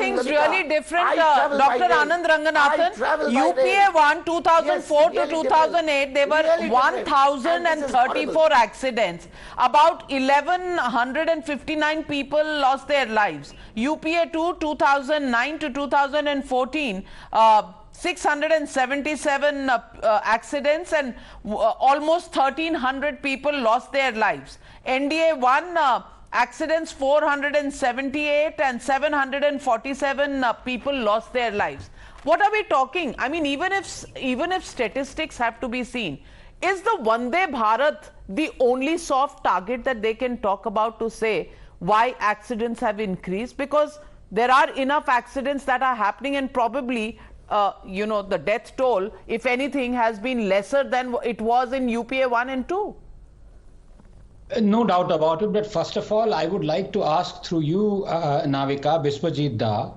things really different, Dr. Anand Ranganathan. UPA won 2004 to 2008. There were 1,034 accidents. About 1,159 people lost their lives. UPA 2, 2009 to 2014. 677 accidents and almost 1,300 people lost their lives. NDA 1 accidents 478 and 747 people lost their lives. What are we talking? I mean, even if statistics have to be seen, is the Vande Bharat the only soft target that they can talk about to say why accidents have increased? Because there are enough accidents that are happening, and probably the death toll, if anything, has been lesser than it was in UPA 1 and 2. No doubt about it. But first of all, I would like to ask through you, Navika, Biswajit Da,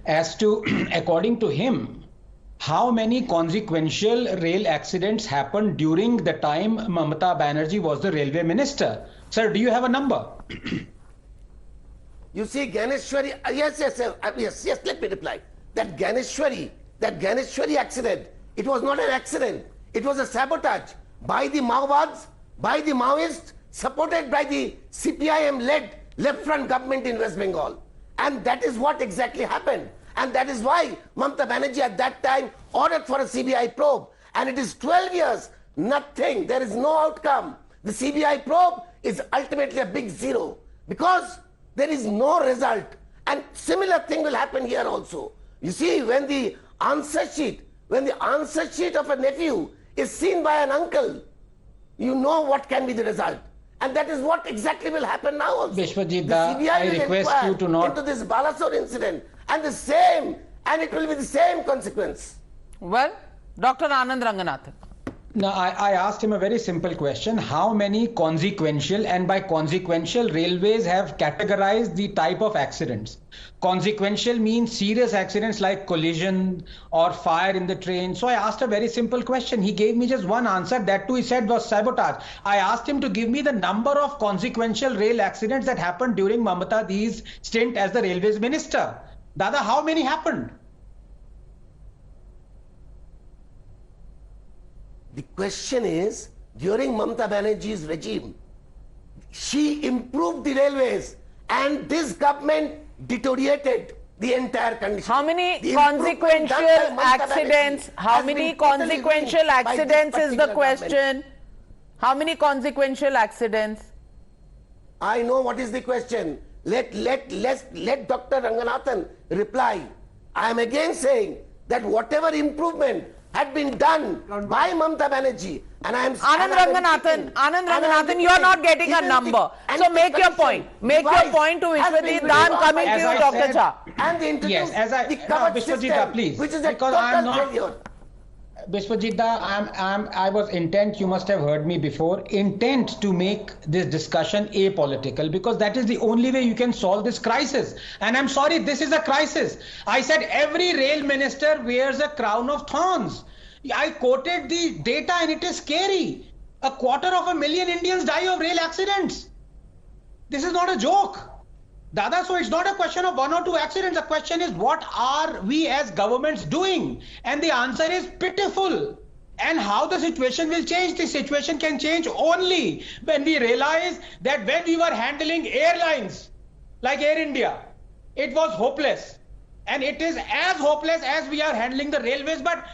as to, according to him, how many consequential rail accidents happened during the time Mamata Banerjee was the railway minister? Sir, do you have a number? You see, Ganeshwari, yes, let me reply. That Ganeshwari accident, it was not an accident. It was a sabotage by the Maoists, supported by the CPIM-led left front government in West Bengal. And that is what exactly happened. And that is why Mamata Banerjee at that time ordered for a CBI probe. And it is 12 years, nothing, there is no outcome. The CBI probe is ultimately a big zero because there is no result. And similar thing will happen here also. You see, when the answer sheet of a nephew is seen by an uncle, you know what can be the result. And that is what exactly will happen now also. Biswajit Da, I request you to not into this Balasore incident, and it will be the same consequence. Well, Dr. Anand Ranganathan. Now, I asked him a very simple question. How many consequential, and by consequential, railways have categorized the type of accidents? Consequential means serious accidents like collision or fire in the train. So I asked a very simple question. He gave me just one answer. That too, he said, was sabotage. I asked him to give me the number of consequential rail accidents that happened during Mamata Di's stint as the railways minister. Dada, how many happened? The question is, during Mamata Banerjee's regime, she improved the railways and this government deteriorated the entire condition. How many consequential accidents? How many consequential accidents is the question? How many consequential accidents? I know what is the question. Let Dr. Ranganathan reply. I am again saying that whatever improvement had been done by Mamata Banerjee, and I am Anand Ranganathan, you are not getting a number. So make your point. Make your point to Vishwadit Dan, coming to you, Dr. Jha. And they introduced the covered system, please, which is a total failure. Biswajit Da, I was intent, you must have heard me before, intent to make this discussion apolitical, because that is the only way you can solve this crisis. And I'm sorry, this is a crisis. I said every rail minister wears a crown of thorns. I quoted the data and it is scary. 250,000 Indians die of rail accidents. This is not a joke. Dada, so it's not a question of 1 or 2 accidents. The question is, what are we as governments doing? And the answer is pitiful. And how the situation will change? The situation can change only when we realize that when we were handling airlines like Air India, it was hopeless. And it is as hopeless as we are handling the railways. But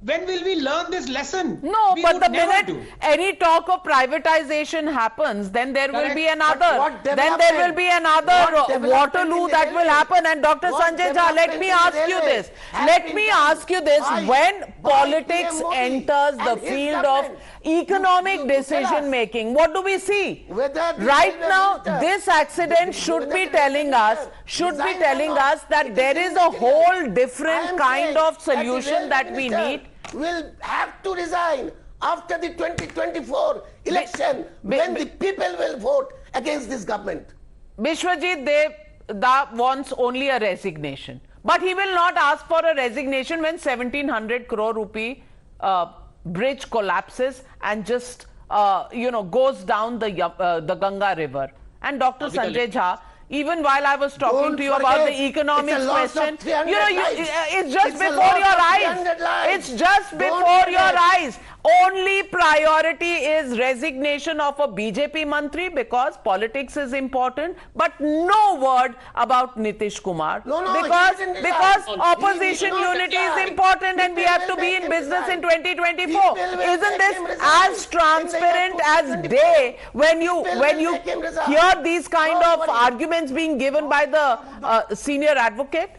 when will we learn this lesson? No, but the minute any talk of privatization happens, then there will be another. Then there will be another Waterloo that will happen. And Dr. Sanjay Jha, let me ask you this. Let me ask you this. When politics enters the field of economic decision making, what do we see? Right now, this accident should be telling us that there is a whole different kind of solution that we need. Will have to resign after the 2024 election when the people will vote against this government. Biswajit Da wants only a resignation, but he will not ask for a resignation when 1,700 crore rupee bridge collapses and just goes down the Ganga river. And Dr. Sanjay Jha, even while I was talking Don't to you about forget, the economics it's a loss of question. 300 You know, lives. it's just It's a before loss your of eyes. 300 lives. It's just Don't before your forget. eyes. Only priority is resignation of a BJP Mantri because politics is important, but no word about Nitish Kumar. No, he because didn't because resign. opposition He will not unity is resign. important and we People have to will be make in him business in resign. 2024. People will Isn't make this him resign as in the year transparent as 2024. day when you People when will you make him resign. hear these kind Don't of worry. arguments being given by the senior advocate?